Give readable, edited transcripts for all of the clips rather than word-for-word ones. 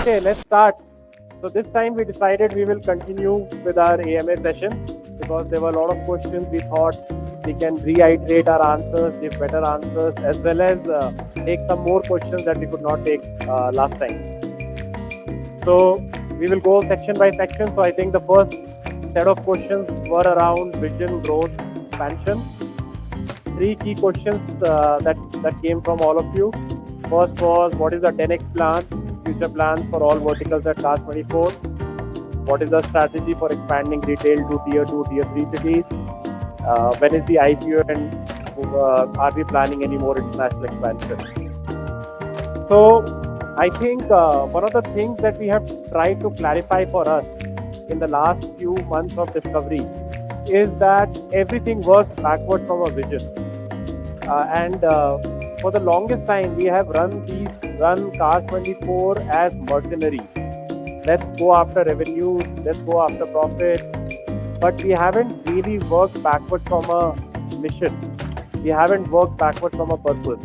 Okay, let's start. So this time we decided we will continue with our AMA session because there were a lot of questions. We thought we can reiterate our answers, give better answers, as well as take some more questions that we could not take last time. So we will go section by section. So I think the first set of questions were around vision, growth, expansion. 3 key questions that came from all of you. First was, what is the 10x plan, future plans for all verticals at CARS24? What is the strategy for expanding retail to tier 2, tier 3 cities? When is the IPO and are we planning any more international expansion? So I think one of the things that we have tried to clarify for us in the last few months of discovery is that everything works backward from a vision. For the longest time, we have run CARS24 as mercenaries. Let's go after revenue, let's go after profits, but we haven't really worked backward from a mission. We haven't worked backward from a purpose.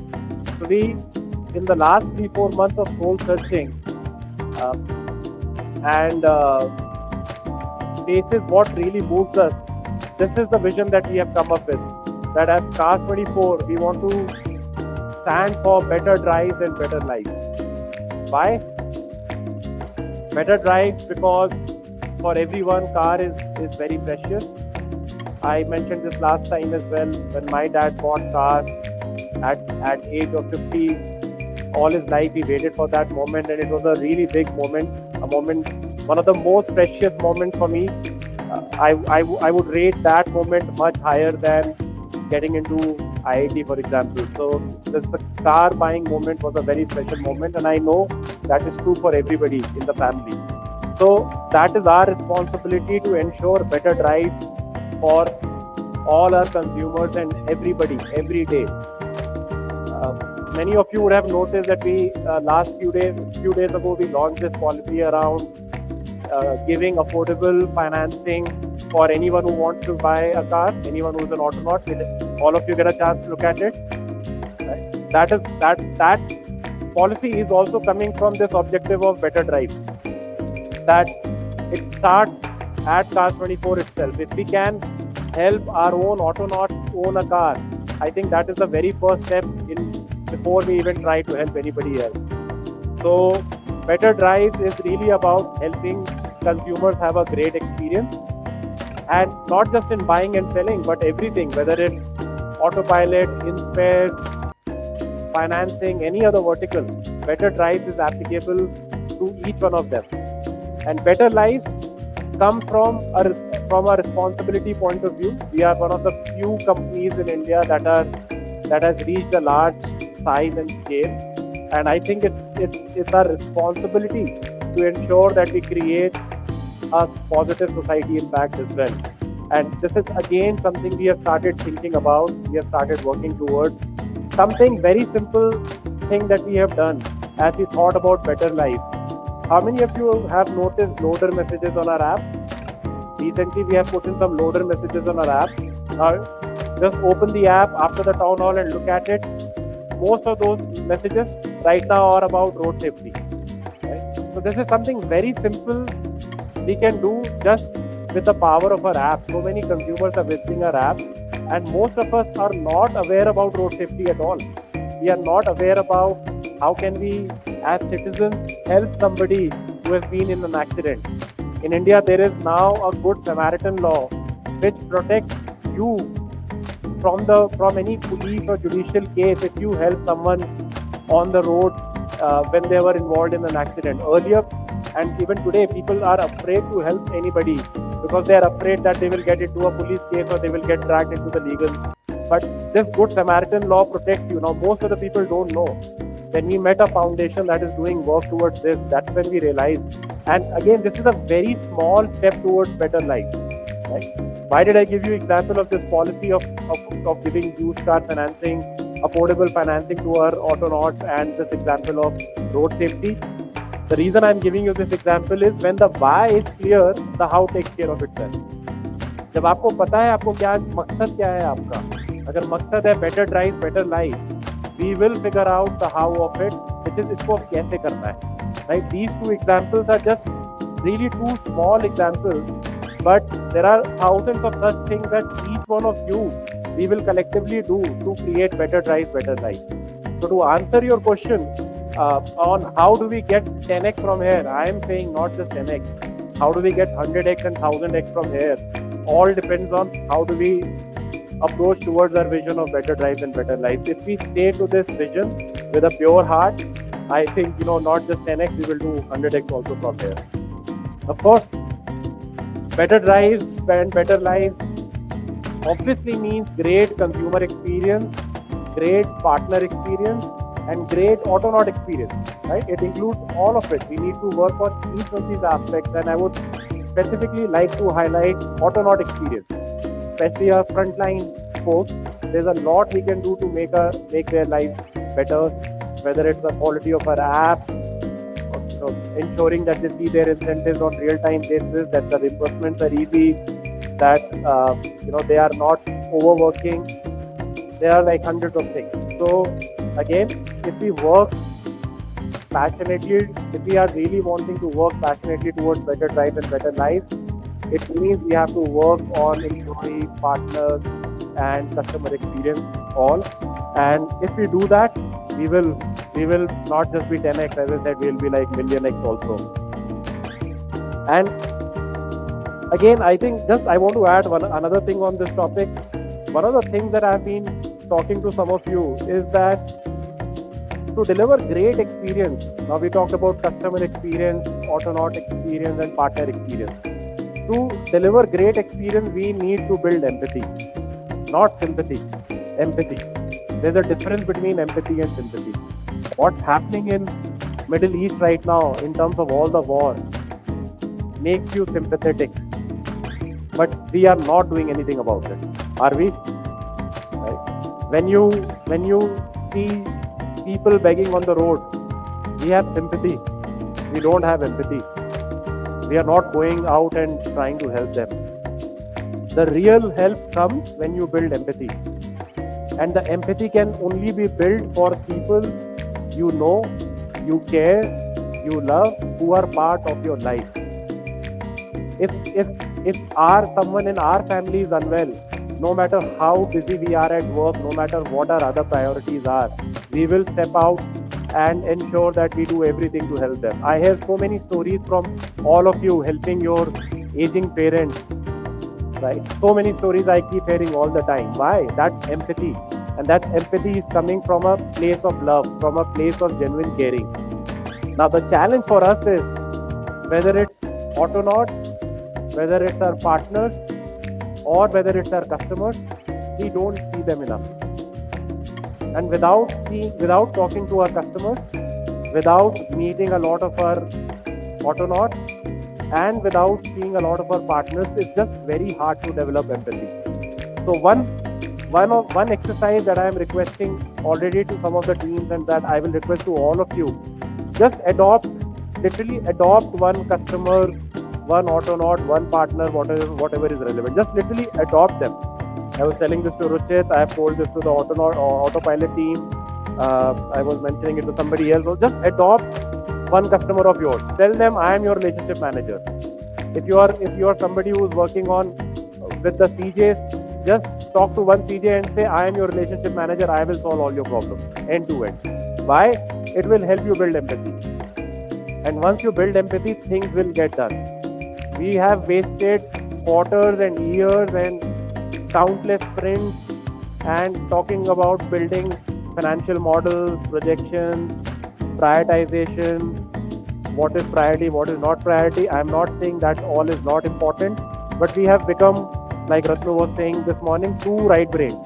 So in the last 3-4 months of soul searching, basis what really moves us, this is the vision that we have come up with. That at CARS24, we want to stand for better drives and better lives. Why? Better drives because for everyone, car is very precious. I mentioned this last time as well. When my dad bought car at age of 50, all his life he waited for that moment, and it was a really big moment, one of the most precious moments for me. I would rate that moment much higher than getting into IIT, for example. So the car buying moment was a very special moment, and I know that is true for everybody in the family. So that is our responsibility to ensure better drives for all our consumers and everybody every day. Many of you would have noticed that we last few days ago we launched this policy around giving affordable financing for anyone who wants to buy a car, anyone who is an Autonaut. All of you get a chance to look at it. Right? That policy is also coming from this objective of better drives. That it starts at CARS24 itself. If we can help our own Autonauts own a car, I think that is the very first step before we even try to help anybody else. So better drives is really about helping consumers have a great experience, and not just in buying and selling, but everything, whether it's autopilot, in spares, financing, any other vertical. Better drives is applicable to each one of them. And better lives come from a responsibility point of view. We are one of the few companies in India that has reached a large size and scale. And I think it's our responsibility to ensure that we create a positive society impact as well. And this is again something we have started thinking about, we have started working towards. Something very simple thing that we have done as we thought about better lives. How many of you have noticed loader messages on our app? Recently we have put in some loader messages on our app. Now just open the app after the town hall and look at it. Most of those messages right now are about road safety. Right? So this is something very simple we can do just with the power of our app. So many consumers are visiting our app, and most of us are not aware about road safety at all. We are not aware about how can we as citizens help somebody who has been in an accident. In India, there is now a Good Samaritan law which protects you from any police or judicial case if you help someone on the road when they were involved in an accident. Earlier and even today, people are afraid to help anybody because they are afraid that they will get into a police case or they will get dragged into the legal. But this Good Samaritan law protects you. Now, most of the people don't know. When we met a foundation that is doing work towards this, that's when we realized. And again, this is a very small step towards better lives. Right? Why did I give you example of this policy of giving used car financing, affordable financing to our Autonauts, and this example of road safety? The reason I'm giving you this example is when the why is clear, the how takes care of itself. जब आपको पता है आपको क्या मकसद क्या है आपका, अगर मकसद है better drive, better lives, we will figure out the how of it, which is इसको कैसे करना है. right? These two examples are just really two small examples, but there are thousands of such things that each one of you we will collectively do to create better drives, better lives. So to answer your question on how do we get 10x from here, I am saying not just 10x. How do we get 100x and 1000x from here? All depends on how do we approach towards our vision of better drives and better lives. If we stay to this vision with a pure heart, I think not just 10x, we will do 100x also from here. Of course, better drives and better lives obviously means great consumer experience, great partner experience, and great Autonaut experience, right? It includes all of it. We need to work on each of these aspects, and I would specifically like to highlight Autonaut experience, especially our frontline folks. There's a lot we can do to make their lives better, whether it's the quality of our app, ensuring that they see their incentives on real-time basis, that the reimbursements are easy, that they are not overworking. There are like hundreds of things. So again, if we work passionately, if we are really wanting to work passionately towards better drives and better lives, it means we have to work on employee, partners, and customer experience all. And if we do that, we will not just be 10x, as I said, we will be like million x also. And again, I think I want to add another thing on this topic. One of the things that I've been talking to some of you is that to deliver great experience, now we talked about customer experience, Autonaut experience, and partner experience. To deliver great experience, we need to build empathy, not sympathy. Empathy. There's a difference between empathy and sympathy. What's happening in Middle East right now in terms of all the war makes you sympathetic, but we are not doing anything about it, are we? Right? When you see people begging on the road, we have sympathy. We don't have empathy. We are not going out and trying to help them. The real help comes when you build empathy. And the empathy can only be built for people you know, you care, you love, who are part of your life. If someone in our family is unwell, no matter how busy we are at work, no matter what our other priorities are, we will step out and ensure that we do everything to help them. I have so many stories from all of you helping your aging parents, right? So many stories I keep hearing all the time. Why? That's empathy. And that empathy is coming from a place of love, from a place of genuine caring. Now the challenge for us is, whether it's Autonauts, whether it's our partners, or whether it's our customers, we don't see them enough. And without talking to our customers, without meeting a lot of our Autonauts, and without seeing a lot of our partners, it's just very hard to develop empathy. So one exercise that I am requesting already to some of the teams, and that I will request to all of you, just literally adopt one customer, one Autonaut, one partner, whatever is relevant. Just literally adopt them. I was telling this to Ruchit, I have told this to the Autopilot team, I was mentioning it to somebody else. So just adopt one customer of yours. Tell them, I am your relationship manager. If you are somebody who is working with the CJs, just talk to one CJ and say, I am your relationship manager, I will solve all your problems, end to end. Why? It will help you build empathy. And once you build empathy, things will get done. We have wasted quarters and years and countless sprints and talking about building financial models, projections, prioritization, what is priority, what is not priority. I am not saying that all is not important, but we have become, like Ratnu was saying this morning, too right-brained.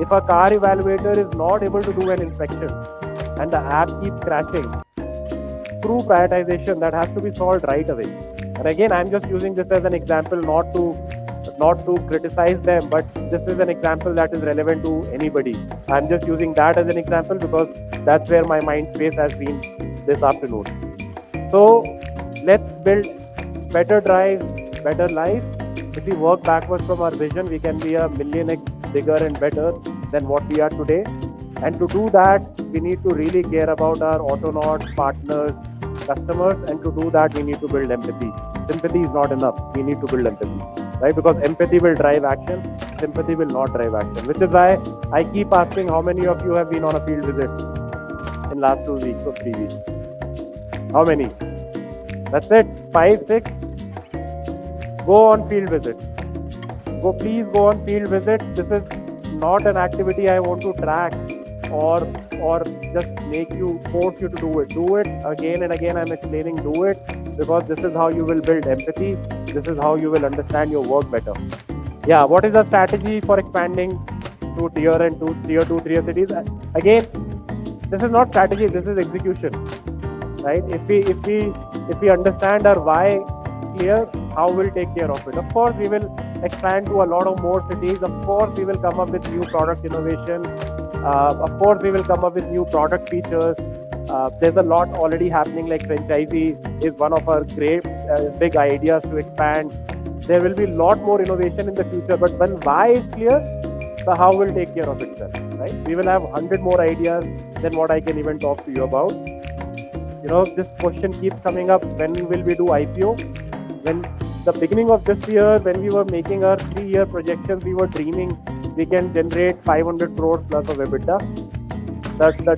If a car evaluator is not able to do an inspection and the app keeps crashing, through prioritization, that has to be solved right away. And again, I'm just using this as an example, not to criticize them, but this is an example that is relevant to anybody. I'm just using that as an example because that's where my mind space has been this afternoon. So let's build better drives, better lives. If we work backwards from our vision, we can be a million x bigger and better than what we are today. And to do that, we need to really care about our Autonauts, partners, customers, and to do that, we need to build empathy. Sympathy is not enough. We need to build empathy, right? Because empathy will drive action. Sympathy will not drive action, which is why I keep asking how many of you have been on a field visit in last 2 weeks or 3 weeks? How many? That's it. 5, 6? Go on field visits. Please go on field visits. This is not an activity I want to track or just force you to do it. Do it again and again. I'm explaining, do it, because this is how you will build empathy. This is how you will understand your work better. Yeah, what is the strategy for expanding to tier 2, tier cities? Again, this is not strategy, this is execution, right? If we understand our why clear, how we'll take care of it. Of course, we will expand to a lot of more cities. Of course, we will come up with new product innovation. Of course, we will come up with new product features. There's a lot already happening, like franchisee is one of our great big ideas to expand. There will be a lot more innovation in the future, but when why is clear, the how will take care of itself, right? We will have 100 more ideas than what I can even talk to you about. This question keeps coming up, when will we do IPO? When the beginning of this year, when we were making our 3-year projections, we were dreaming we can generate 500 crores plus of EBITDA. The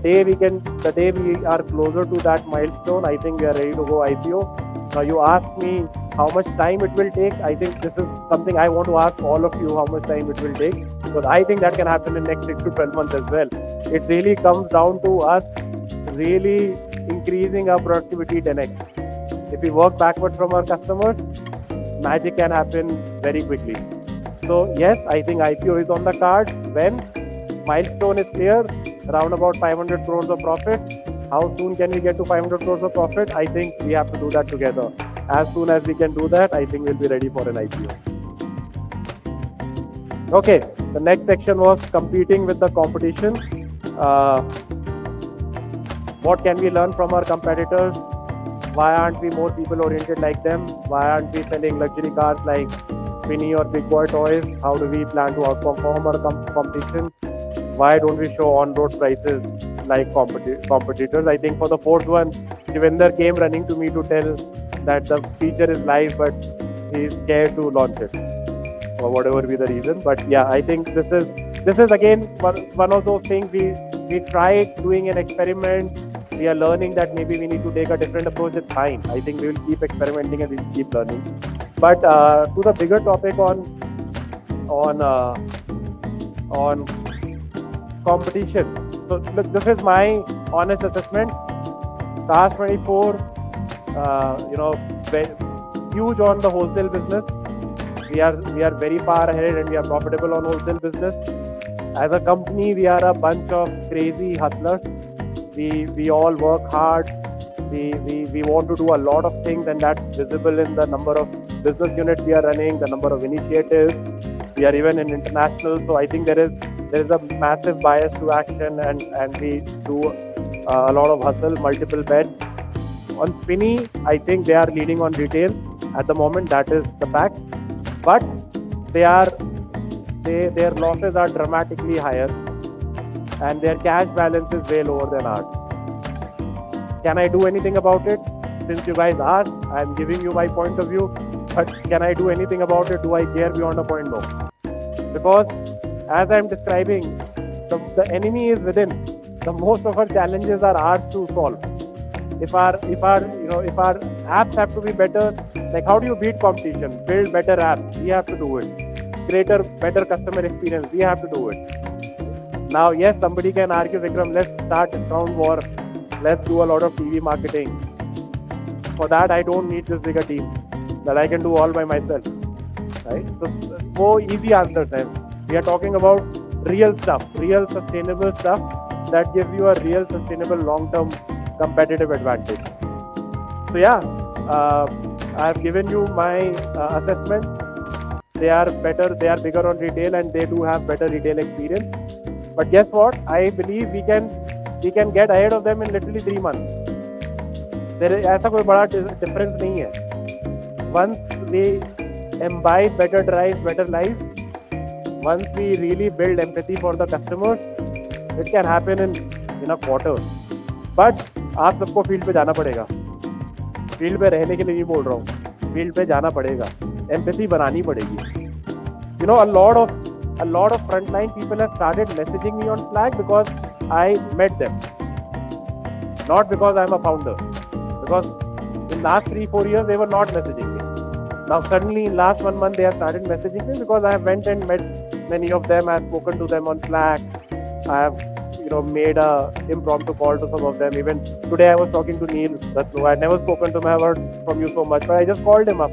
day we are closer to that milestone, I think we are ready to go IPO. Now you ask me how much time it will take. I think this is something I want to ask all of you, how much time it will take, because I think that can happen in next 6 to 12 months as well. It really comes down to us really increasing our productivity 10x. If we work backwards from our customers, magic can happen very quickly. So yes, I think IPO is on the card when milestone is clear, around about 500 crores of profits. How soon can we get to 500 crores of profit? I think we have to do that together. As soon as we can do that, I think we'll be ready for an IPO. Okay, the next section was competing with the competition. What can we learn from our competitors? Why aren't we more people-oriented like them? Why aren't we selling luxury cars like Mini or Big Boy toys? How do we plan to outperform our competition? Why don't we show on-road prices like competitors? I think for the fourth one, Shivinder came running to me to tell that the feature is live, but he's scared to launch it, or whatever be the reason. But yeah, I think this is again one of those things we tried doing an experiment. We are learning that maybe we need to take a different approach. It's fine. I think we will keep experimenting and we'll keep learning. But to the bigger topic on competition. So look, this is my honest assessment. CARS24, huge on the wholesale business. We are very far ahead and we are profitable on wholesale business. As a company, we are a bunch of crazy hustlers. We all work hard. We want to do a lot of things, and that's visible in the number of business units we are running, the number of initiatives. We are even in international. So I think there is a massive bias to action, and we do a lot of hustle, multiple bets. On Spinny, I think they are leading on retail at the moment. That is the fact. But their losses are dramatically higher, and their cash balance is way lower than ours. Can I do anything about it? Since you guys asked, I'm giving you my point of view. But can I do anything about it? Do I care beyond a point? No. Because as I'm describing, the enemy is within. The most of our challenges are ours to solve. If our apps have to be better, like how do you beat competition? Build better apps. We have to do it. Create a better customer experience. We have to do it. Now, yes, somebody can argue, Vikram, let's start discount war. Let's do a lot of TV marketing. For that, I don't need this bigger team that I can do all by myself. Right? So, no easy answers. We are talking about real stuff, real sustainable stuff that gives you a real sustainable long-term competitive advantage. So yeah, I've given you my assessment. They are better, they are bigger on retail, and they do have better retail experience. But guess what? I believe we can get ahead of them in literally 3 months. There is ऐसा कोई बड़ा difference नहीं है. Once we imbibe better drives, better lives, once we really build empathy for the customers, It can happen in a quarter. But आप सबको field पे जाना पड़ेगा. फील्ड पे रहने के लिए नहीं बोल रहा हूँ, फील्ड पे जाना पड़ेगा, एम्पैथी बनानी पड़ेगी. You know, a lot of frontline people have started messaging me on Slack because I met them, not because I'm a founder. Because in last 3-4 years they were not messaging me. Now suddenly in last 1 month they have started messaging me because I went and met many of them. I have spoken to them on Slack. I have made a impromptu call to some of them. Even today I was talking to Neil Ratnu. I had never spoken to him. I have heard from you so much, but I just called him up.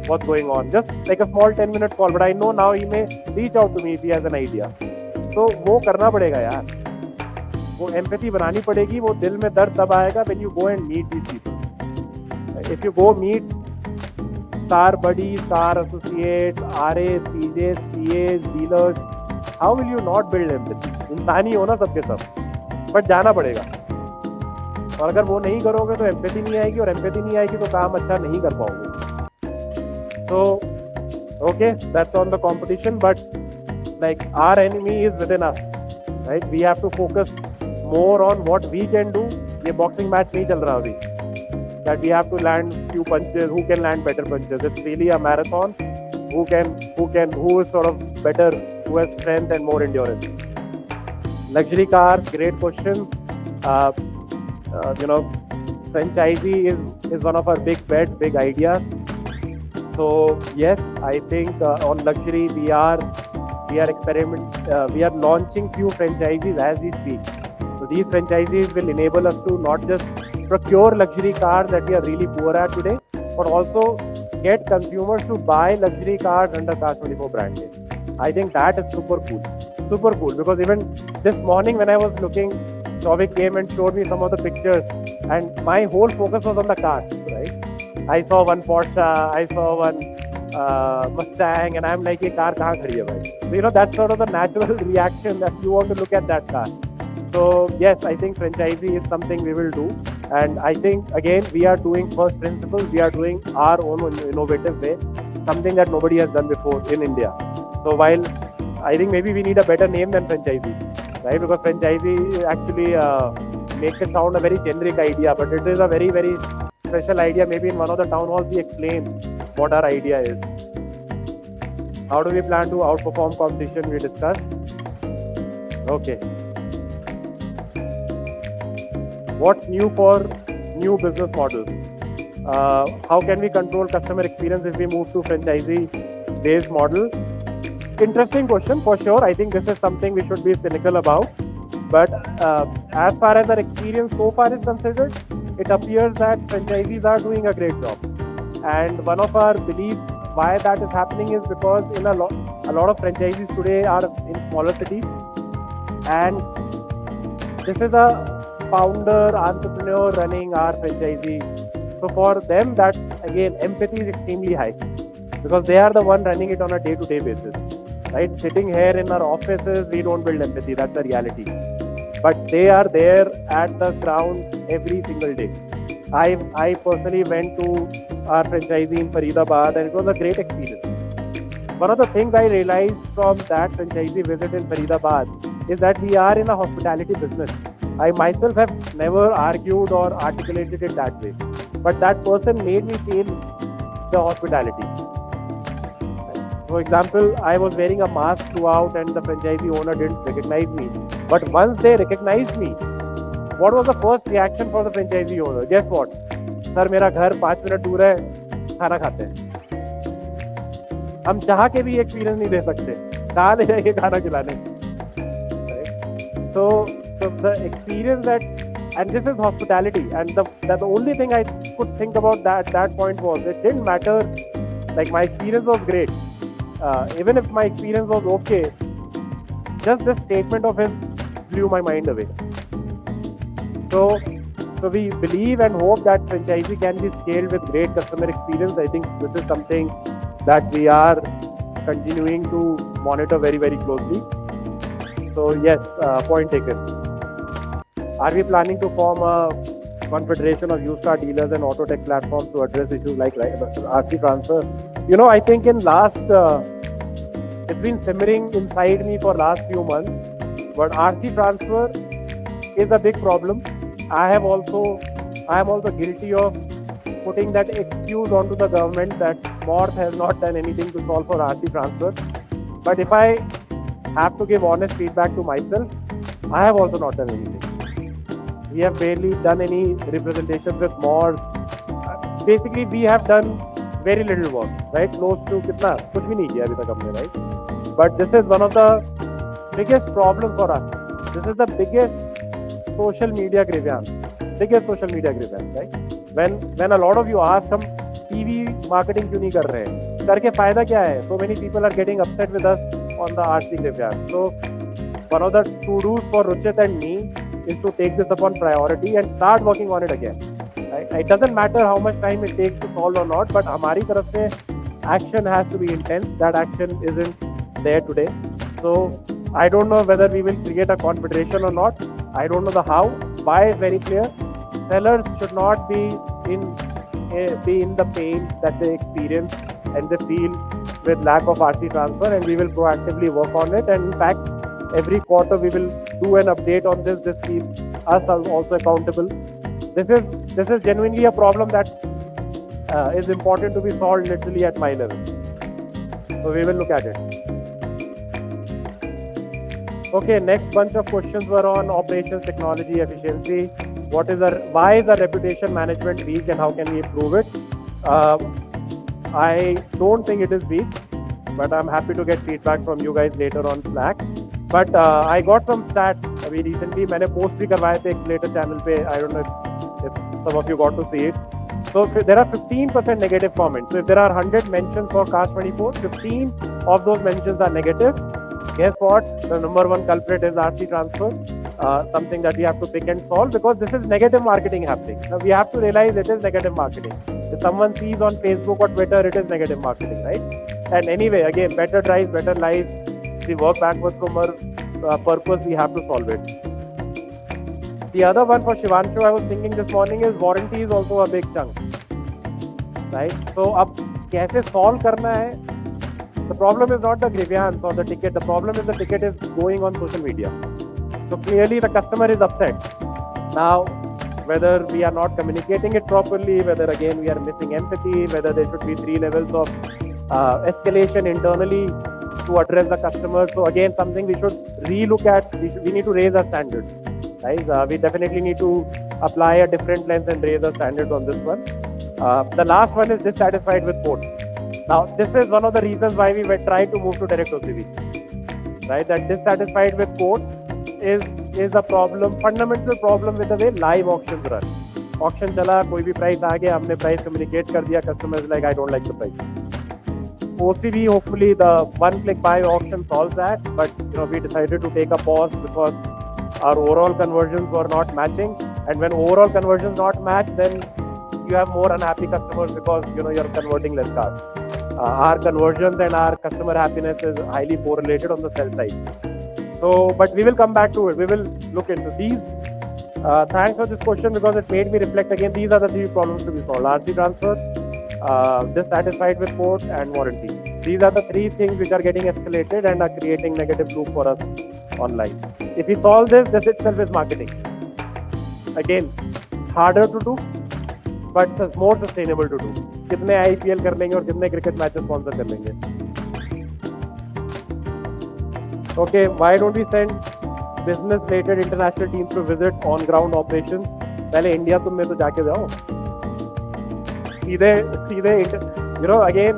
What's going on? Just like a small 10-minute call, but I know now he may reach out to me if he has an idea. So वो करना पड़ेगा यार, वो empathy बनानी पड़ेगी. वो दिल में दर्द तब आएगा when you go and meet these people. If you go meet star buddies, star associates, RAs, CJs, CAs, dealers, how will you not build empathy? इंसानी हो ना सबके सब, बट जाना पड़ेगा. और अगर वो नहीं करोगे तो एम्पैथी नहीं आएगी, और एम्पैथी नहीं आएगी तो काम अच्छा नहीं कर पाओगे. So, okay, that's on the competition, but like our enemy is within us, right? We have to focus more on what we can do. ये boxing match नहीं चल रहा अभी. That we have to land few punches. Who can land better punches? It's really a marathon. Who is sort of better? Who has strength and more endurance? Luxury car, great question. Franchisee is one of our big bets, big ideas. So yes, I think on luxury we are launching few franchisees as we speak. So these franchisees will enable us to not just procure luxury cars that we are really poor at today, but also get consumers to buy luxury cars under CARS24 brand name. I think that is super cool, because even this morning when I was looking, Souvik came and showed me some of the pictures, and my whole focus was on the cars, right? I saw one Porsche, I saw one Mustang, and I'm like, ये car कहाँ खड़ी है भाई? So that's sort of the natural reaction that you want to look at that car. So yes, I think franchisee is something we will do, and I think again we are doing first principles. We are doing our own innovative way, something that nobody has done before in India. So while I think maybe we need a better name than franchisee, right? Because franchisee actually makes it sound a very generic idea, but it is a very, very special idea. Maybe in one of the town halls we explain what our idea is. How do we plan to outperform competition? We discussed. Okay. What's new for new business models? How can we control customer experience if we move to franchisee-based model? Interesting question for sure. I think this is something we should be cynical about. But as far as our experience so far is considered, it appears that franchisees are doing a great job. And one of our beliefs why that is happening is because a lot of franchisees today are in smaller cities, and this is a founder, entrepreneur running our franchisee. So for them, that's again, empathy is extremely high, because they are the one running it on a day-to-day basis, right? Sitting here in our offices, we don't build empathy. That's the reality. But they are there at the ground every single day. I personally went to our franchisee in Faridabad, and it was a great experience. One of the things I realized from that franchisee visit in Faridabad is that we are in a hospitality business. I myself have never argued or articulated it that way, but that person made me feel the hospitality. For example, I was wearing a mask throughout and the franchisee owner didn't recognize me. But once they recognized me, what was the first reaction for the franchisee owner? Guess what? Sir, मेरा घर 5 minute दूर है, खाना खाते हैं. हम चाह के भी एक्सपीरियंस नहीं दे सकते, कहाँ ले जाएंगे खाना खिलाने? So the experience and this is hospitality, and the only thing I could think about that point was, it didn't matter, like my experience was great. Even if my experience was okay, just this statement of his blew my mind away. So we believe and hope that franchisee can be scaled with great customer experience. I think this is something that we are continuing to monitor very, very closely. So yes, point taken. Are we planning to form a confederation of used car dealers and auto tech platforms to address issues like RC transfer? I think in last, it's been simmering inside me for last few months, But RC transfer is a big problem. I am also guilty of putting that excuse onto the government that North has not done anything to solve for RC transfer. But if I have to give honest feedback to myself, I have also not done anything. We have barely done any representations with North. Basically, we have done very little work, right? Close to kitna? Kuch bhi nahi kiya abhi tak humne, right? But this is one of the biggest problems for us. This is the biggest social media grievance, right? When a lot of you ask, हम TV marketing क्यों नहीं कर रहे हैं? करके फायदा क्या है? So many people are getting upset with us on the RC grievance. So one of the to-dos for Ruchit and me is to take this upon priority and start working on it again. Right? It doesn't matter how much time it takes to solve or not, but हमारी तरफ से action has to be intense. That action isn't there today. So I don't know whether we will create a confederation or not. I don't know the how. Why is very clear. Sellers should not be in the pain that they experience and they feel with lack of RC transfer, and we will proactively work on it. And in fact, every quarter we will do an update on this. This keeps us also accountable. This is genuinely a problem that is important to be solved literally at my level. So we will look at it. Okay, next bunch of questions were on operations, technology, efficiency. Why is our reputation management weak and how can we improve it? I don't think it is weak, but I'm happy to get feedback from you guys later on Slack. But I got some stats अभी recently. मैंने post भी करवाए थे Accelerator channel पे. I don't know if some of you got to see it. So there are 15% negative comments. So if there are 100 mentions for CARS24, 15 of those mentions are negative. Guess what? The number one culprit is RC transfer. Something that we have to pick and solve, because this is negative marketing happening. Now we have to realize it is negative marketing. If someone sees on Facebook or Twitter, it is negative marketing, right? And anyway, again, better drives, better lives. We work backwards from our purpose. We have to solve it. The other one for Shivanshu, I was thinking this morning, is warranty is also a big chunk, right? So अब कैसे solve करना है? The problem is not the grievance or the ticket. The problem is the ticket is going on social media. So clearly the customer is upset. Now, whether we are not communicating it properly, whether again we are missing empathy, whether there should be 3 levels of escalation internally to address the customer. So again, something we should relook at. We need to raise our standards. Right? We definitely need to apply a different lens and raise our standards on this one. The last one is dissatisfied with quote. Now, this is one of the reasons why we were trying to move to direct OCV. Right? That dissatisfied with quote is a problem, fundamental problem with the way live auctions run. Auction chala, कोई भी price आ गया, हमने price communicate कर दिया, customer is like, I don't like the price. OCV, hopefully the one-click buy auction solves that, but we decided to take a pause because our overall conversions were not matching, and when overall conversions not match, then you have more unhappy customers because you're converting less cars. Our conversions and our customer happiness is highly correlated on the sell side. So, but we will come back to it. We will look into these. Thanks for this question because it made me reflect again. These are the 3 problems to be solved: RC transfer, dissatisfied with quote, and warranty. These are the 3 things which are getting escalated and are creating negative loop for us online. If we solve this itself is marketing. Again, harder to do, but more sustainable to do. कितने IPL कर लेंगे और कितने cricket matches sponsor कर लेंगे. Okay, why don't we send business-related international teams to visit on-ground operations? पहले India तुम में तो जाके जाओ. सीधे again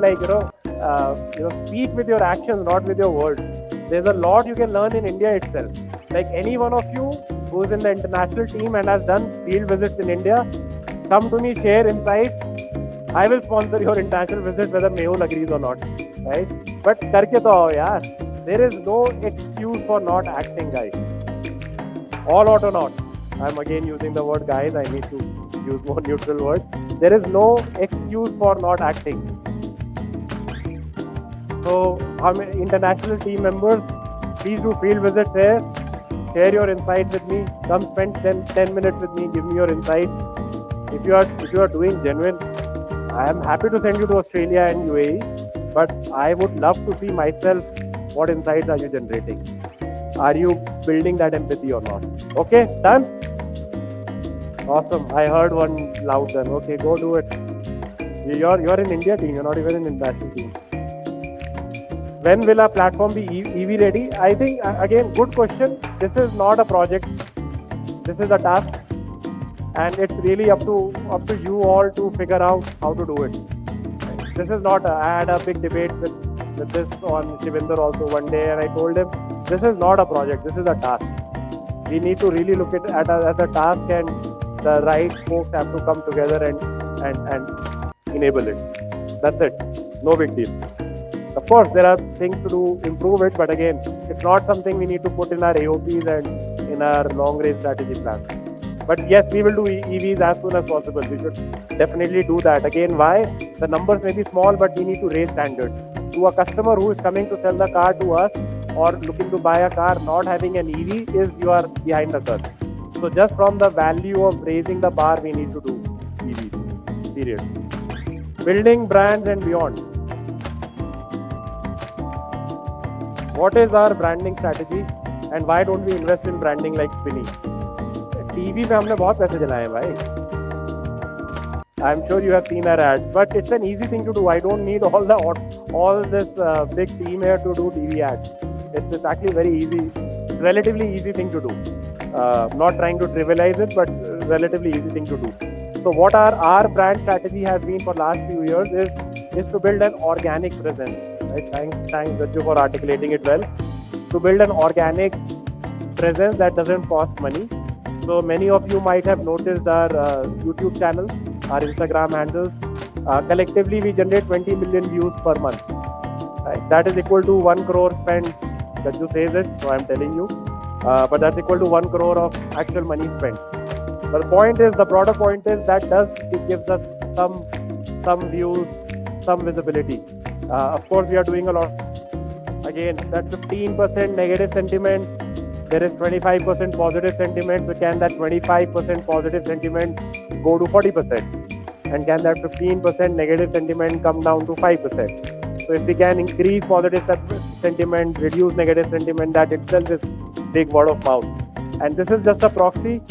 speak with your actions, not with your words. There's a lot you can learn in India itself. Like any one of you who is in the international team and has done field visits in India, come to me, share insights. I will sponsor your international visit whether Mehul agrees or not, right? But करके तो आओ यार. There is no excuse for not acting, guys. All Autonauts. I'm again using the word guys. I need to use more neutral words. There is no excuse for not acting. So, international team members, please do field visits here. Share your insights with me. Come spend 10 minutes with me. Give me your insights. If you are doing genuine, I am happy to send you to Australia and UAE. But I would love to see myself. What insights are you generating? Are you building that empathy or not. Okay, done? Awesome. I heard one loud then. Okay, go do it. You're in India team, you're not even in international team. When will our platform be EV ready? I think, again, good question. This is not a project. This is a task. And it's really up to you all to figure out how to do it. This is not, I had a big debate with this on Shivinder also one day, and I told him, this is not a project, this is a task. We need to really look at it as a task, and the right folks have to come together and enable it. That's it. No big deal. Of course, there are things to improve it, but again, it's not something we need to put in our AOPs and in our long-range strategy plan. But yes, we will do EVs as soon as possible. We should definitely do that. Again, why? The numbers may be small, but we need to raise standards. To a customer who is coming to sell the car to us or looking to buy a car, not having an EV is you are behind the curve. So just from the value of raising the bar, we need to do EVs. Period. Building brands and beyond. What is our branding strategy and why don't we invest in branding like Spinny? TV पे हमने बहुत पैसे जलाए हैं भाई. I'm sure you have seen our ads, but it's an easy thing to do. I don't need all this big team here to do TV ads. It's actually very easy, relatively easy thing to do. Not trying to trivialize it, but relatively easy thing to do. So what our brand strategy has been for last few years is to build an organic presence. Right? Thanks Raju for articulating it well. To build an organic presence that doesn't cost money. So many of you might have noticed our YouTube channels, our Instagram handles. Collectively, we generate 20 million views per month. Right? That is equal to 1 crore spent. Raju says it, so I'm telling you. But that's equal to 1 crore of actual money spent. But the broader point is that it gives us some views, some visibility. Of course, we are doing a lot. Again, that 15% negative sentiment. There is 25% positive sentiment. So can that 25% positive sentiment go to 40%? And can that 15% negative sentiment come down to 5%? So if we can increase positive sentiment, reduce negative sentiment, that itself is big word of mouth. And this is just a proxy.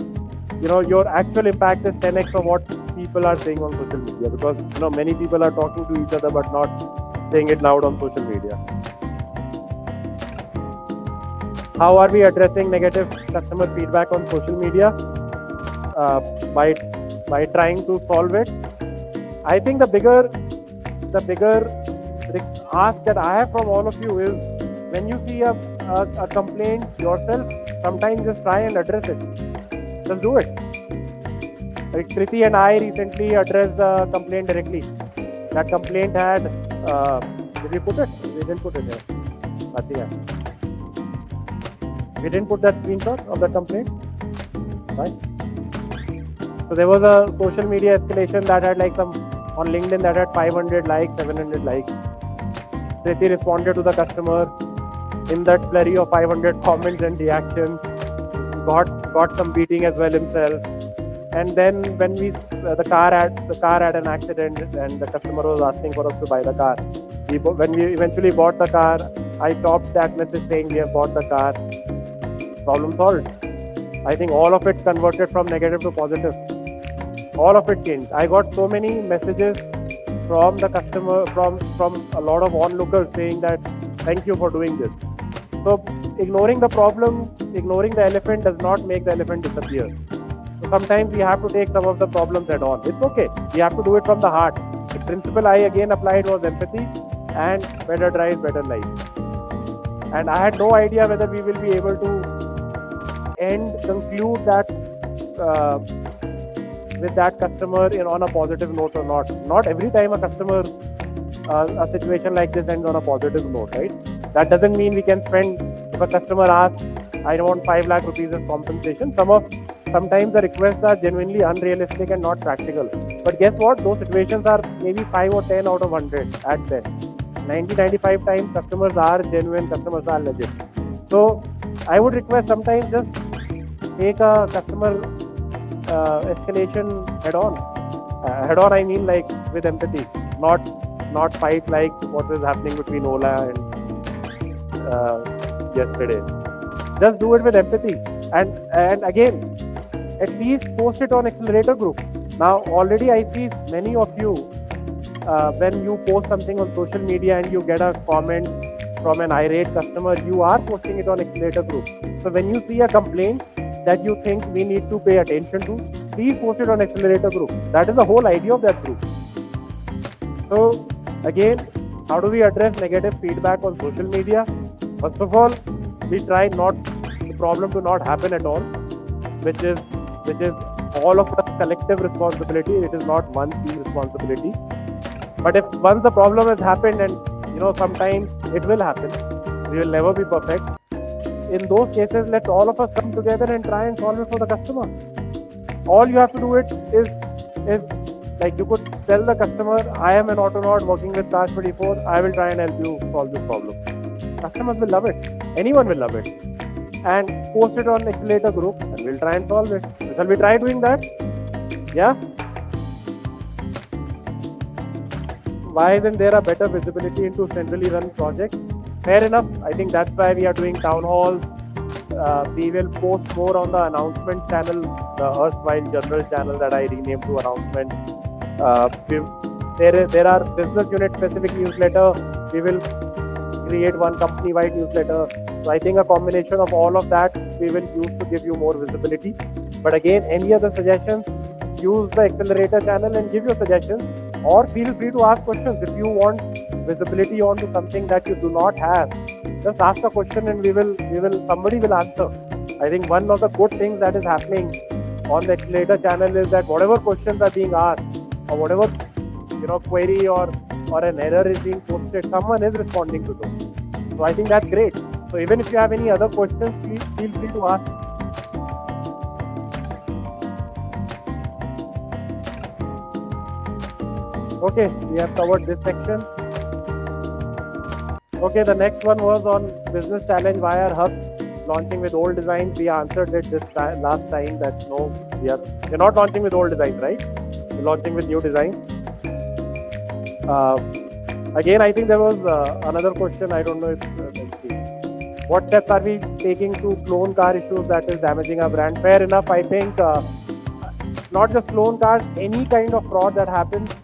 Your actual impact is 10x of what people are saying on social media, because many people are talking to each other but not saying it loud on social media. How are we addressing negative customer feedback on social media? By trying to solve it. I think the bigger ask that I have from all of you is, when you see a complaint yourself, sometimes just try and address it. Just do it. Like Kriti and I recently addressed the complaint directly. That complaint had, did we put it? We didn't put it here. We didn't put that screenshot of the complaint, right? So there was a social media escalation that had on LinkedIn that had 500 likes, 700 likes. Kriti responded to the customer in that flurry of 500 comments and reactions. Got some beating as well himself. And then when the car had an accident and the customer was asking for us to buy the car. When we eventually bought the car, I topped that message saying we have bought the car. Problem solved. I think all of it converted from negative to positive. All of it changed. I got so many messages from the customer, from a lot of onlookers saying that thank you for doing this. So ignoring the problem, ignoring the elephant does not make the elephant disappear. So sometimes we have to take some of the problems head on. It's okay. We have to do it from the heart. The principle I again applied was empathy and better drive, better life. And I had no idea whether we will be able to conclude that with that customer on a positive note or not. Not every time a customer, a situation like this ends on a positive note, right? That doesn't mean we can spend, if a customer asks, I want 5 lakh rupees as compensation, sometimes the requests are genuinely unrealistic and not practical. But guess what? Those situations are maybe 5 or 10 out of 100 at best. 90-95 times customers are genuine, customers are legit. So I would request sometimes just take a customer escalation head on. Head on, I mean with empathy, not fight like what is happening between Ola and yesterday. Just do it with empathy. And again, at least post it on accelerator group. Now already I see many of you, when you post something on social media and you get a comment from an irate customer, you are posting it on accelerator group. So when you see a complaint that you think we need to pay attention to, please post it on accelerator group. That is the whole idea of that group. So again, how do we address negative feedback on social media? First of all, we try not the problem to not happen at all, which is all of us collective responsibility. It is not one team responsibility. But if once the problem has happened, and sometimes it will happen, we will never be perfect. In those cases, let all of us come together and try and solve it for the customer. All you have to do it is like you could tell the customer, I am an Autonaut working with CARS24. I will try and help you solve this problem. Customers will love it. Anyone will love it. And post it on accelerator group and we'll try and solve it. Shall we try doing that? Yeah? Why isn't there a better visibility into centrally run projects? Fair enough. I think that's why we are doing town halls. We will post more on the announcement channel, the erstwhile general channel that I renamed to announcements. There are business unit specific newsletter. We will create one company wide newsletter. So I think a combination of all of that we will use to give you more visibility. But again, any other suggestions, use the accelerator channel and give your suggestions, or feel free to ask questions. If you want visibility onto something that you do not have, just ask a question and somebody will answer. I think one of the good things that is happening on the accelerator channel is that whatever questions are being asked, or whatever query or an error is being posted, someone is responding to those. So I think that's great. So even if you have any other questions, please feel free to ask. Okay, we have covered this section. Okay, the next one was on business challenge. Why are hubs launching with old designs? We answered it last time that no, we're not launching with old designs, right? We're launching with new designs. Again, I think there was another question. I don't know if let's see. What steps are we taking to clone car issues that is damaging our brand? Fair enough. I think not just clone cars, any kind of fraud that happens,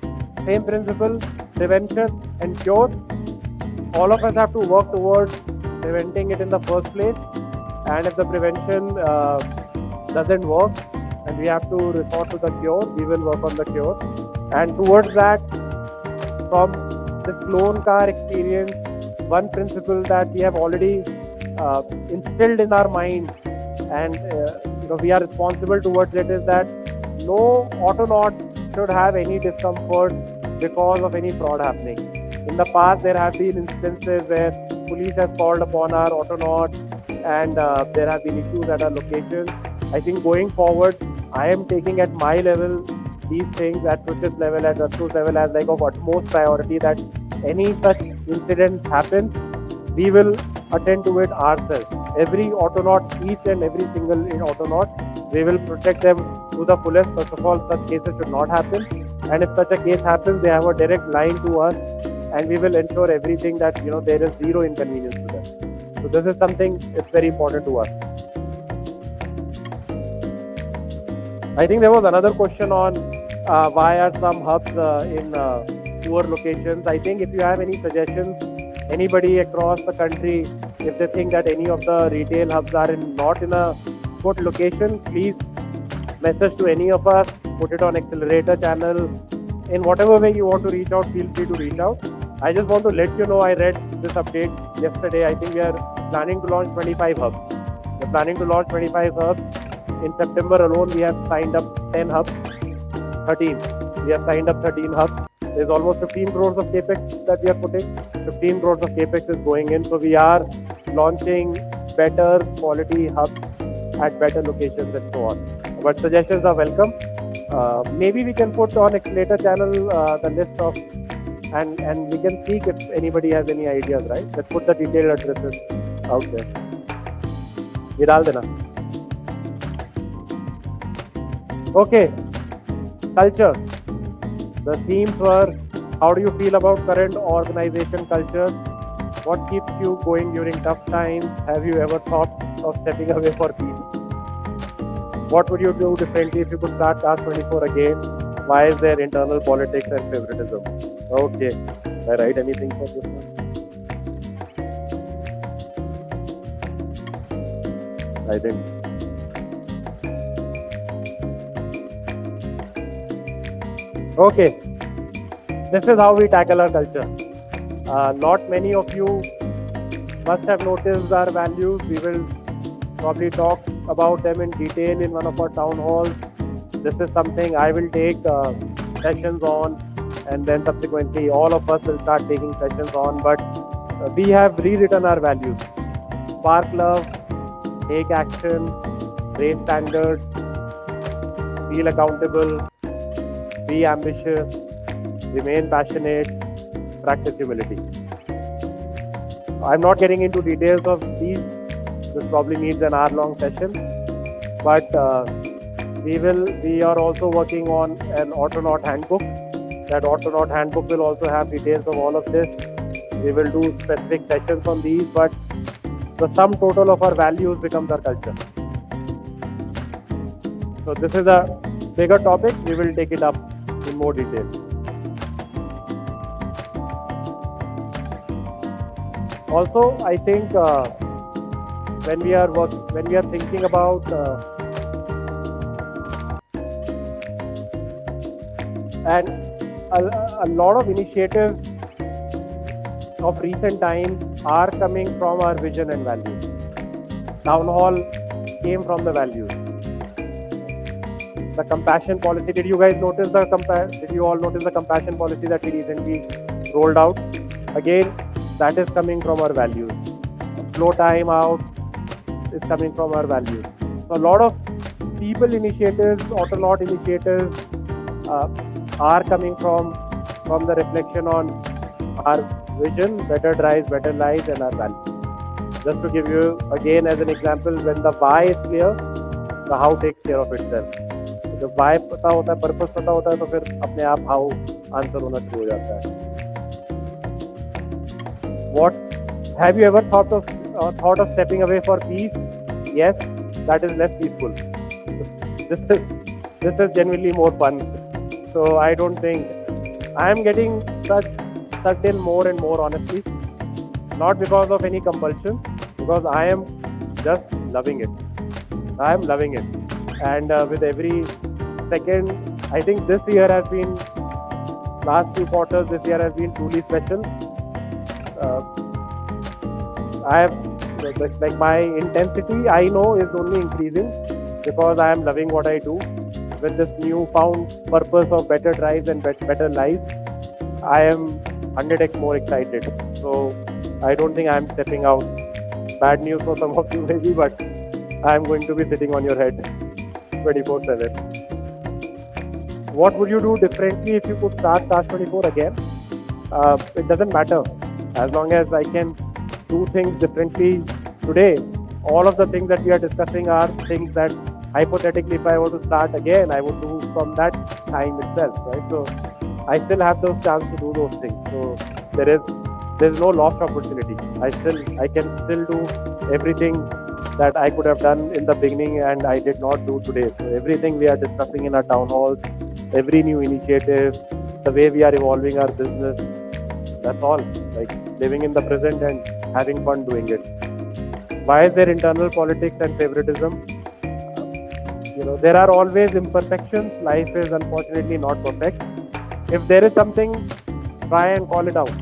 same principle, prevention and cure. All of us have to work towards preventing it in the first place. And if the prevention doesn't work and we have to resort to the cure, we will work on the cure. And towards that, from this clone car experience, one principle that we have already instilled in our minds, and we are responsible towards it, is that no Autonaut should have any discomfort because of any fraud happening. In the past, there have been instances where police have called upon our Autonauts and there have been issues at our locations. I think going forward, I am taking at my level these things at Ruchit's level, at Rasu's level, as like of utmost priority, that any such incident happens, we will attend to it ourselves. Every Autonaut, each and every single Autonaut, we will protect them to the fullest. First of all, such cases should not happen. And if such a case happens, they have a direct line to us, and we will ensure everything that there is zero inconvenience to them. So this is something it's very important to us. I think there was another question on why are some hubs in poor locations. I think if you have any suggestions, anybody across the country, if they think that any of the retail hubs are not in a good location, please message to any of us, put it on accelerator channel. In whatever way you want to reach out, feel free to reach out. I just want to let you know, I read this update yesterday. I think we are planning to launch 25 hubs. We're planning to launch 25 hubs. In September alone, we have signed up 10 hubs. 13. We have signed up 13 hubs. There's almost 15 crores of capex that we are putting. 15 crores of capex is going in. So we are launching better quality hubs at better locations and so on. But suggestions are welcome. Maybe we can put on accelerator channel the list of, and we can see if anybody has any ideas, right? Let's put the detailed addresses out there. ये डाल देना. Okay, culture. The themes were, how do you feel about current organization culture? What keeps you going during tough times? Have you ever thought of stepping away for peace. What would you do differently if you could start CARS24 again? Why is there internal politics and favoritism? Okay, did I write anything for this one? I didn't. Okay, this is how we tackle our culture. Not many of you must have noticed our values. We will probably talk about them in detail in one of our town halls. This is something I will take sessions on, and then subsequently all of us will start taking sessions on. But we have rewritten our values. Spark love, take action, raise standards, feel accountable, be ambitious, remain passionate, practice humility. I'm not getting into details of these. This probably needs an hour-long session. But we are also working on an Autonaut handbook. That Autonaut handbook will also have details of all of this. We will do specific sessions on these, but the sum total of our values becomes our culture. So this is a bigger topic. We will take it up in more detail. Also, I think when we are thinking about and a lot of initiatives of recent times are coming from our vision and values. Town hall came from the values. The compassion policy. Did you guys notice Did you all notice the compassion policy that we recently rolled out? Again, that is coming from our values. Flow time out is coming from our values. So a lot of people initiatives, Autonaut initiatives are coming from the reflection on our vision, better drives, better lives, and our values. Just to give you again as an example, when the why is clear, the how takes care of itself. जब why पता होता है, purpose पता होता है, तो फिर अपने आप how answer होना शुरू हो जाता है. What have you ever thought of stepping away for peace? Yes, that is less peaceful. This is genuinely more fun. So I don't think I am getting certain more and more honestly, not because of any compulsion, because I am just loving it. I am loving it, and with every second, I think this year has been, last few quarters, this year has been truly special. I have, like, my intensity, I know, is only increasing because I am loving what I do. With this newfound purpose of better drives and better lives, I am 100x more excited. So I don't think I am stepping out. Bad news for some of you maybe, but I am going to be sitting on your head 24/7. What would you do differently if you could start CARS24 again? It doesn't matter. As long as I can do things differently today, all of the things that we are discussing are things that hypothetically, if I were to start again, I would do from that time itself, right? So I still have those chances to do those things. So there's no lost opportunity. I can still do everything that I could have done in the beginning and I did not do today. So everything we are discussing in our town halls, every new initiative, the way we are evolving our business, that's all. Like living in the present and having fun doing it. Why is there internal politics and favoritism? There are always imperfections. Life is unfortunately not perfect. If there is something, try and call it out.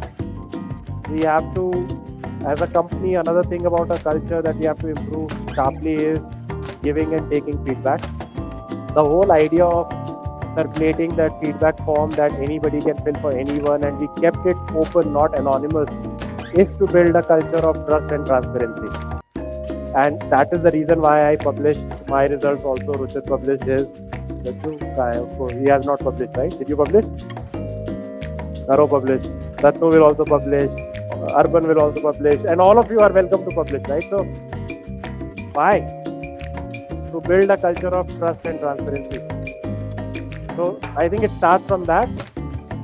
We have to, as a company, another thing about our culture that we have to improve sharply is giving and taking feedback. The whole idea of circulating that feedback form that anybody can fill for anyone, and we kept it open, not anonymous, is to build a culture of trust and transparency. And that is the reason why I published my results also. Ruchit published his. He has not published, right? Did you publish? Naro published. Ratno will also publish. Urban will also publish. And all of you are welcome to publish, right? So, why? To build a culture of trust and transparency. So, I think it starts from that.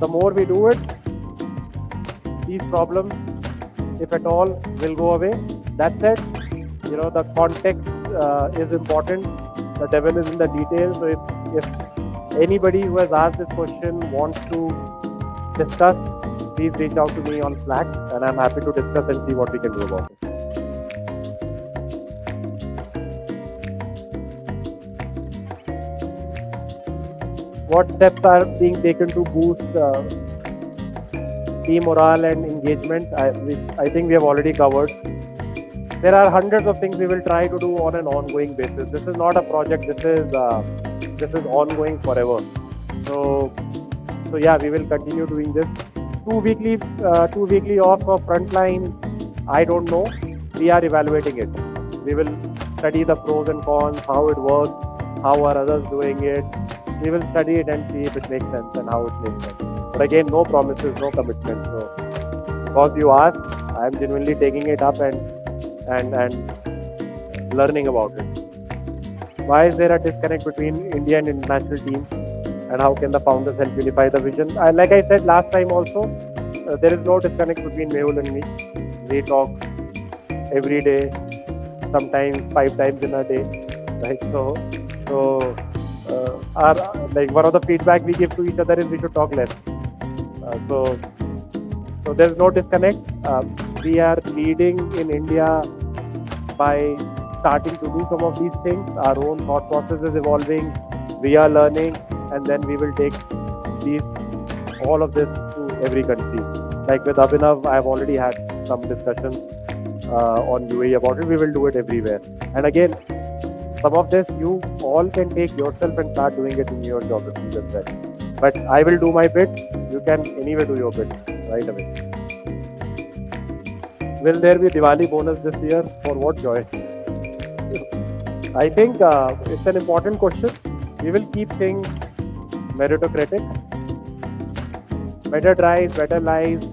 The more we do it, these problems, if at all, will go away. That said, the context is important. The devil is in the details. So if anybody who has asked this question wants to discuss, please reach out to me on Slack, and I'm happy to discuss and see what we can do about it. What steps are being taken to boost team morale and engagement? I think we have already covered. There are hundreds of things we will try to do on an ongoing basis. This is not a project. This is ongoing forever. So yeah, we will continue doing this. 2 weekly offs for frontline. I don't know. We are evaluating it. We will study the pros and cons, how it works, how are others doing it. We will study it and see if it makes sense and how it makes sense. But again, no promises, no commitment. So because you asked, I am genuinely taking it up and learning about it. Why is there a disconnect between India and international team, and how can the founders help unify the vision? Like I said last time also, there is no disconnect between Mehul and me. We talk every day, sometimes 5 times in a day, right? So our one of the feedback we give to each other is we should talk less. So there's no disconnect. We are leading in India by starting to do some of these things. Our own thought process is evolving. We are learning, and then we will take all of this to every country. Like with Abhinav, I have already had some discussions on UAE about it. We will do it everywhere. And again, some of this you all can take yourself and start doing it in your geographies as well. But I will do my bit. You can anyway do your bit right away. Will there be Diwali bonus this year? For what joy? I think it's an important question. We will keep things meritocratic. Better drives, better lives.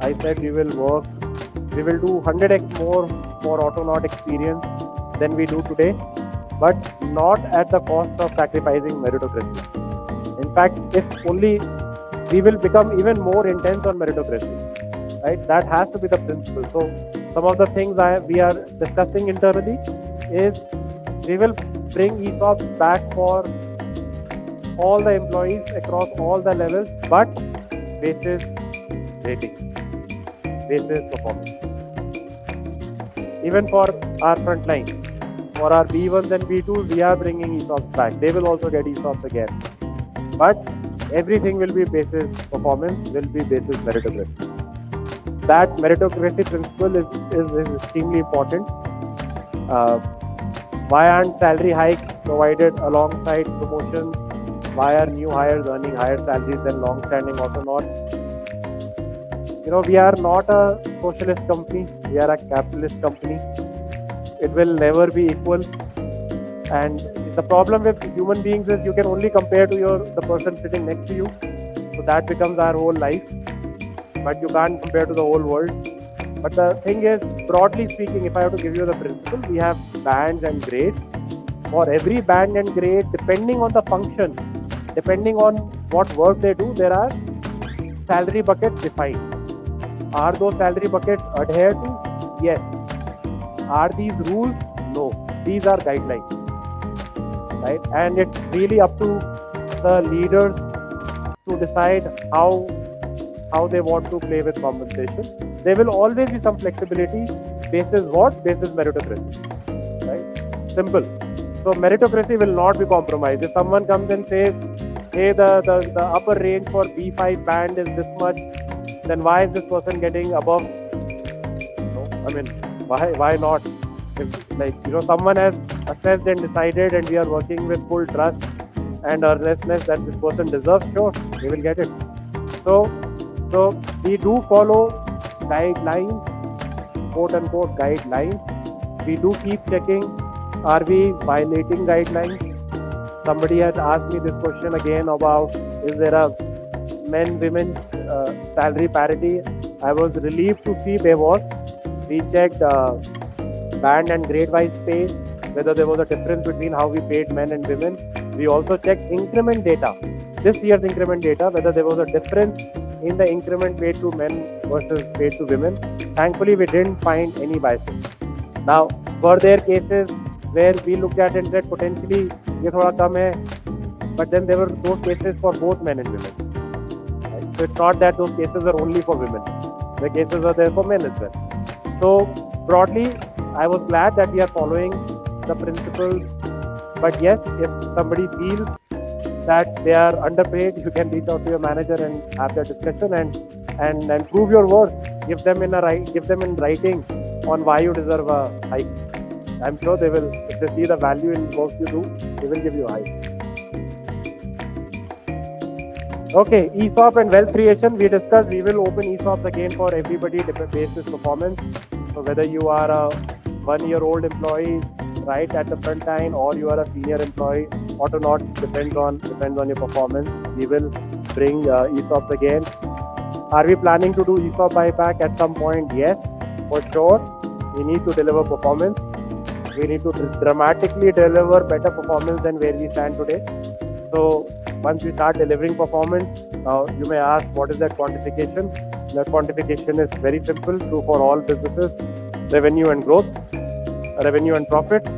I said we will work. We will do 100x more for Autonaut experience than we do today, but not at the cost of sacrificing meritocracy. In fact, if only we will become even more intense on meritocracy, right? That has to be the principle. So some of the things we are discussing internally is we will bring ESOPs back for all the employees across all the levels, but basis ratings, basis performance. Even for our frontline, for our B1s and B2s, we are bringing ESOPs back. They will also get ESOPs again. But everything will be basis performance, will be basis meritocracy. That meritocracy principle is extremely important. Why aren't salary hikes provided alongside promotions? Why are new hires earning higher salaries than long-standing Autonauts? We are not a socialist company. We are a capitalist company. It will never be equal. And the problem with human beings is you can only compare to the person sitting next to you. So that becomes our whole life. But you can't compare to the whole world. But the thing is, broadly speaking, if I have to give you the principle, we have bands and grades. For every band and grade, depending on the function, depending on what work they do, there are salary buckets defined. Are those salary buckets adhered to? Yes. Are these rules? No. These are guidelines. Right? And it's really up to the leaders to decide how they want to play with compensation. There will always be some flexibility. Basis what? Basis meritocracy. Right? Simple. So meritocracy will not be compromised. If someone comes and says, hey, the upper range for B5 band is this much, then why is this person getting above? No, I mean, why not? If someone has assessed and decided, and we are working with full trust and earnestness that this person deserves, sure, they will get it. So we do follow guidelines, quote unquote guidelines. We do keep checking, are we violating guidelines? Somebody had asked me this question again about, is there a men-women salary parity? I was relieved to see there was. We checked band and grade-wise pay, whether there was a difference between how we paid men and women. We also checked increment data, this year's increment data, whether there was a difference in the increment paid to men versus paid to women. Thankfully, we didn't find any biases. Now, Were there cases where we looked at it and said potentially ये थोड़ा कम है, but then there were those cases for both men and women. Right? So it's not that those cases are only for women. The cases are there for men as well. So broadly, I was glad that we are following the principles. But yes, if somebody feels that they are underpaid, you can reach out to your manager and have that discussion and prove your worth. Give them in writing on why you deserve a hike. I'm sure they will, if they see the value in work you do, they will give you a hike. Okay, ESOP and wealth creation. We discussed we will open ESOPs again for everybody based on performance. So whether you are a 1-year-old employee right at the front line or you are a senior employee, Autonauts depends on your performance. We will bring ESOPs again. Are we planning to do ESOP buyback at some point? Yes, for sure. We need to deliver performance. We need to dramatically deliver better performance than where we stand today. So once we start delivering performance, you may ask, what is that quantification? That quantification is very simple, true for all businesses: revenue and growth, revenue and profits.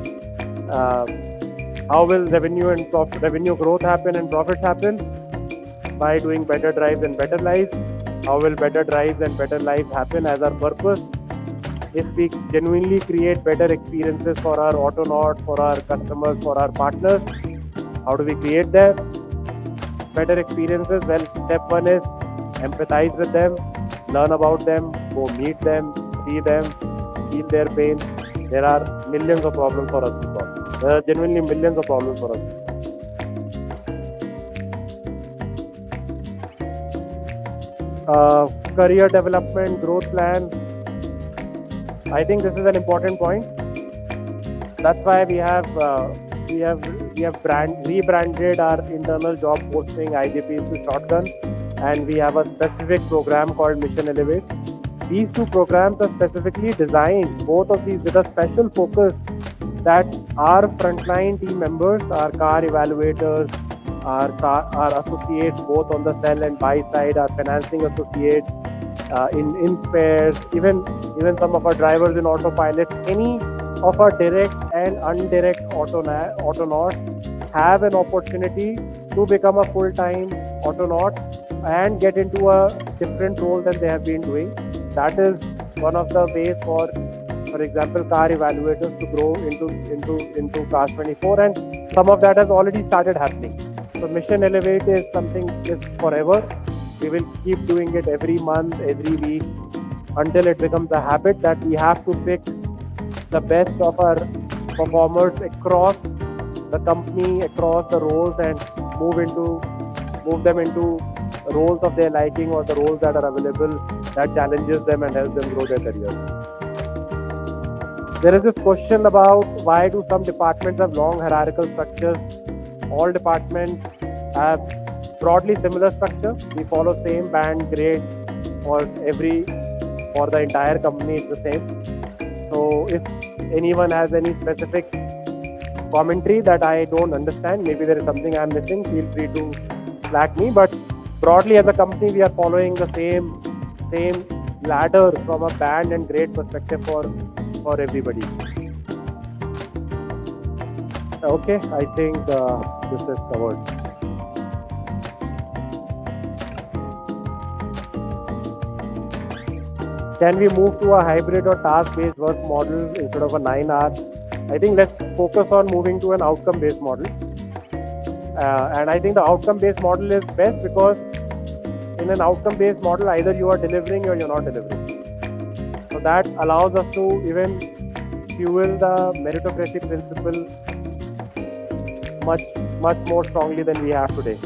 How will revenue growth happen and profits happen? By doing better drives and better lives. How will better drives and better lives happen as our purpose? If we genuinely create better experiences for our Autonauts, for our customers, for our partners, how do we create that? Better experiences? Well, step 1 is empathize with them, learn about them, go meet them, see them, feel their pain. There are millions of problems for us to solve. There are genuinely millions of problems for us to solve. Career development, growth plan. I think this is an important point. That's why we have rebranded our internal job posting IGPs to Shotgun, and we have a specific program called Mission Elevate. These two programs are specifically designed, both of these with a special focus, that our frontline team members, our car evaluators, our associates both on the sell and buy side, our financing associates, in spares, even some of our drivers in autopilot, any of our direct and indirect Autonauts have an opportunity to become a full-time Autonaut and get into a different role than they have been doing. That is one of the ways for example, car evaluators to grow into CARS24, and some of that has already started happening. So Mission Elevate is something is forever. We will keep doing it every month, every week, until it becomes a habit that we have to pick the best of our performers across the company, across the roles, and move them into roles of their liking or the roles that are available that challenges them and helps them grow their careers. There is this question about why do some departments have long hierarchical structures? All departments have broadly similar structure. We follow same band grade for the entire company. It's the same. So if anyone has any specific commentary that I don't understand, maybe there is something I'm missing, feel free to slack me. But broadly as a company, we are following the same ladder from a band and grade perspective for everybody. Okay, I think this is covered. Can we move to a hybrid or task-based work model instead of a 9-hour? I think let's focus on moving to an outcome-based model. And I think the outcome-based model is best because in an outcome-based model, either you are delivering or you're not delivering. So that allows us to even fuel the meritocracy principle much more strongly than we have today.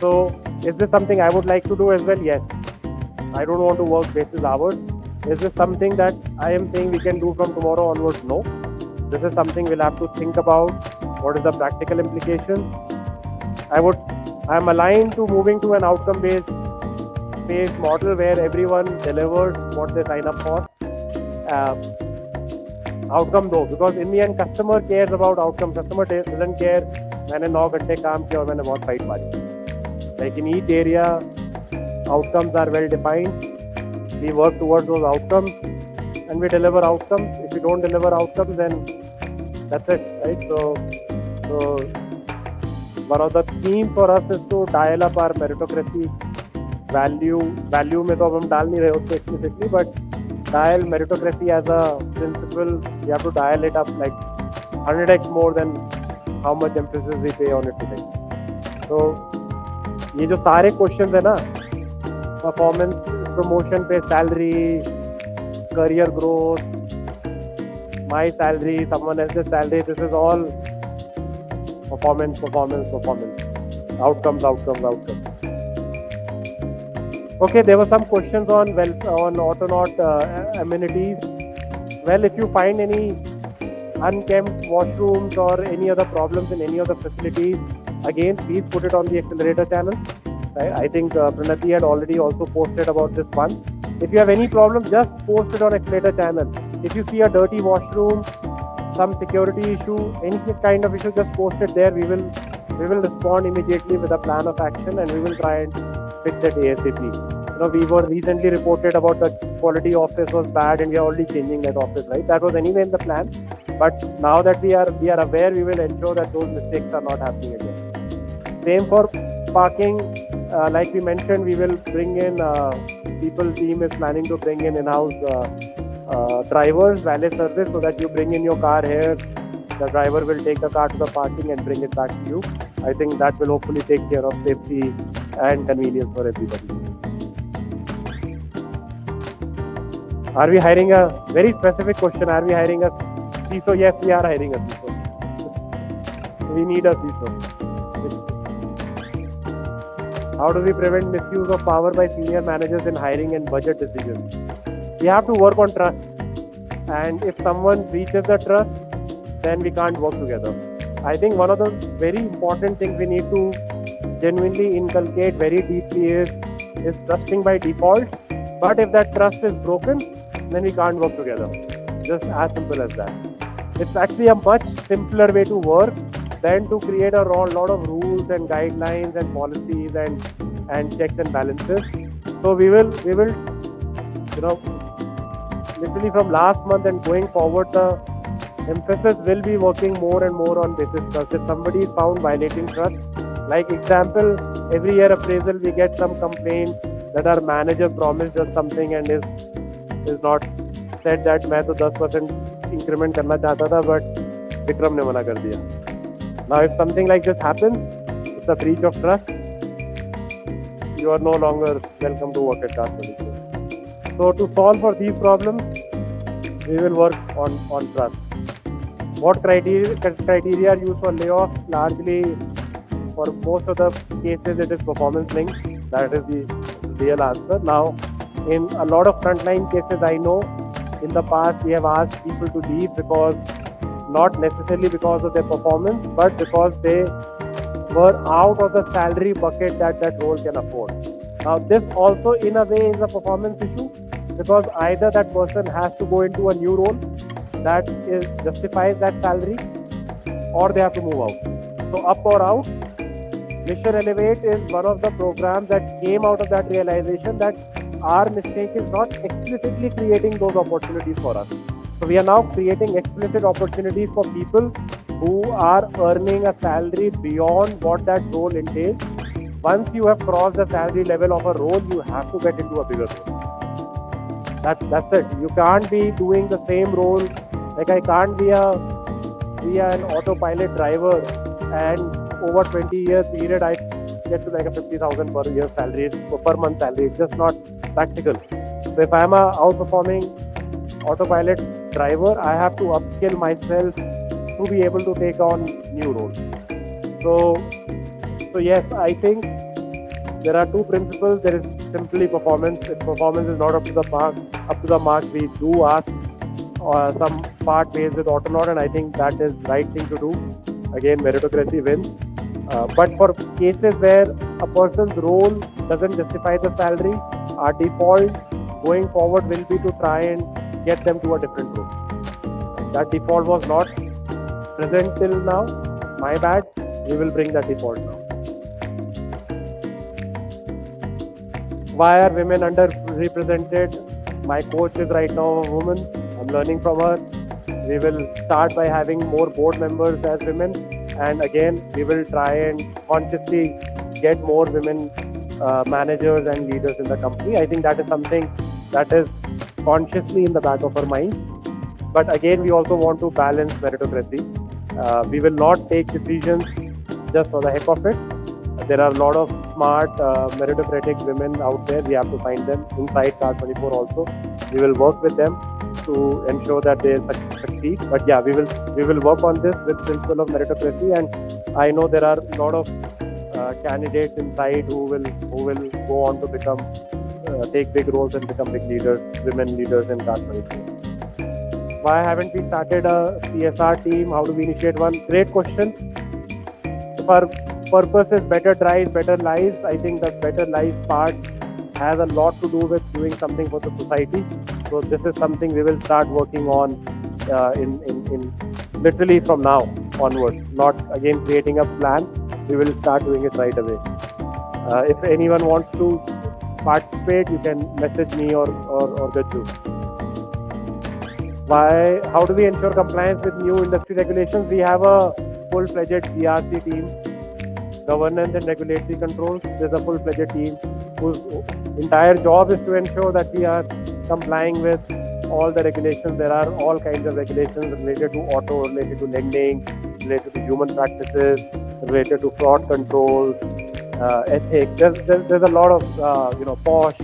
So is this something I would like to do as well? Yes. I don't want to work basis hours. Is this something that I am saying we can do from tomorrow onwards? No. This is something we'll have to think about. What is the practical implication? I'm aligned to moving to an outcome-based model where everyone delivers what they sign up for. Outcome though, because in the end, customer cares about outcome. Customer doesn't care मैंने 9 घंटे काम किया और मैंने बहुत fight मारी. Like in each area, outcomes are well defined. We work towards those outcomes and we deliver outcomes. If we don't deliver outcomes, then that's it, right? So one of the themes for us is to dial up our meritocracy value में तो अब हम डाल नहीं रहे उसको explicitly, but dial meritocracy as a principle. We have to dial it up like 100x more than how much emphasis we pay on it today. So ये जो सारे questions है ना, performance, promotion पे, salary, career growth, my salary, someone else's salary, this is all performance, outcomes. Okay, there were some questions on Autonaut amenities. Well, if you find any unkempt washrooms or any other problems in any of the facilities, again, please put it on the accelerator channel. I think Pranati had already also posted about this once. If you have any problem, just post it on accelerator channel. If you see a dirty washroom, some security issue, any kind of issue, just post it there. We will respond immediately with a plan of action, and we will try and fix it ASAP. We were recently reported about the quality office was bad, and we are already changing that office, right? That was anyway in the plan, but now that we are aware, we will ensure that those mistakes are not happening again. Same for parking. Like we mentioned, we will bring in people team is planning to bring in-house drivers, valet service, so that you bring in your car here, the driver will take the car to the parking and bring it back to you. I think that will hopefully take care of safety and convenience for everybody. Are we hiring a very specific question? Are we hiring a CISO? Yes, we are hiring a CISO. We need a CISO. How do we prevent misuse of power by senior managers in hiring and budget decisions? We have to work on trust. And if someone breaches the trust, then we can't work together. I think one of the very important things we need to genuinely inculcate very deeply is trusting by default. But if that trust is broken, then we can't work together. Just as simple as that. It's actually a much simpler way to work than to create a lot of rules and guidelines and policies and checks and balances. So we will literally from last month and going forward, the emphasis will be working more and more on basis trust. If somebody is found violating trust, like example, every year appraisal we get some complaints that our manager promised us something and is not said that मैं तो 10% increment करना चाहता था, but Vikram ने मना कर दिया. Now, if something like this happens, it's a breach of trust. You are no longer welcome to work at CARS24. So, to solve for these problems, we will work on trust. What criteria are used for layoff? Largely, for most of the cases, it is performance linked. That is the real answer. Now, in a lot of frontline cases, I know in the past we have asked people to leave because not necessarily because of their performance, but because they were out of the salary bucket that role can afford. Now, this also in a way is a performance issue, because either that person has to go into a new role that justifies that salary, or they have to move out. So up or out, Mission Elevate is one of the programs that came out of that realization that our mistake is not explicitly creating those opportunities for us. So we are now creating explicit opportunities for people who are earning a salary beyond what that role entails. Once you have crossed the salary level of a role, you have to get into a bigger role. That's it. You can't be doing the same role. Like I can't be an autopilot driver and over 20 years period I get to like a 50,000 per year salary, per month salary. It's just not practical. So if I'm a outperforming autopilot driver, I have to upskill myself to be able to take on new roles. So yes, I think there are two principles. There is simply performance. If performance is not up to the mark, we do ask some part based with Autonaut, and I think that is right thing to do. Again, meritocracy wins. But for cases where a person's role doesn't justify the salary, our default going forward will be to try and get them to a different role. That default was not present till now. My bad. We will bring that default now. Why are women underrepresented? My coach is right now a woman. I'm learning from her. We will start by having more board members as women, and again we will try and consciously get more women managers and leaders in the company. I think that is something that is consciously in the back of our mind. But again, we also want to balance meritocracy. We will not take decisions just for the heck of it. There are a lot of smart meritocratic women out there. We have to find them inside CARS24 also. We will work with them to ensure that they succeed. But yeah, we will work on this with principle of meritocracy. And I know there are a lot of candidates inside who will go on to become take big roles and become big leaders, women leaders in CARS24. Why haven't we started a CSR team? How do we initiate one? Great question. If our purpose is better drives, better lives, I think the better lives part has a lot to do with doing something for the society. So this is something we will start working on in literally from now onwards. Not again creating a plan. We will start doing it right away. If anyone wants to participate, you can message me or Gajju. How do we ensure compliance with new industry regulations? We have a full-fledged GRC team, governance and regulatory controls. There's a full-fledged team whose entire job is to ensure that we are complying with all the regulations. There are all kinds of regulations related to auto, related to lending, related to human practices, related to fraud controls, ethics. There's a lot of POSH.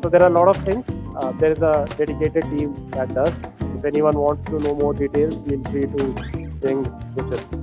So there are a lot of things. There is a dedicated team that does. If anyone wants to know more details, feel free to bring Kushal.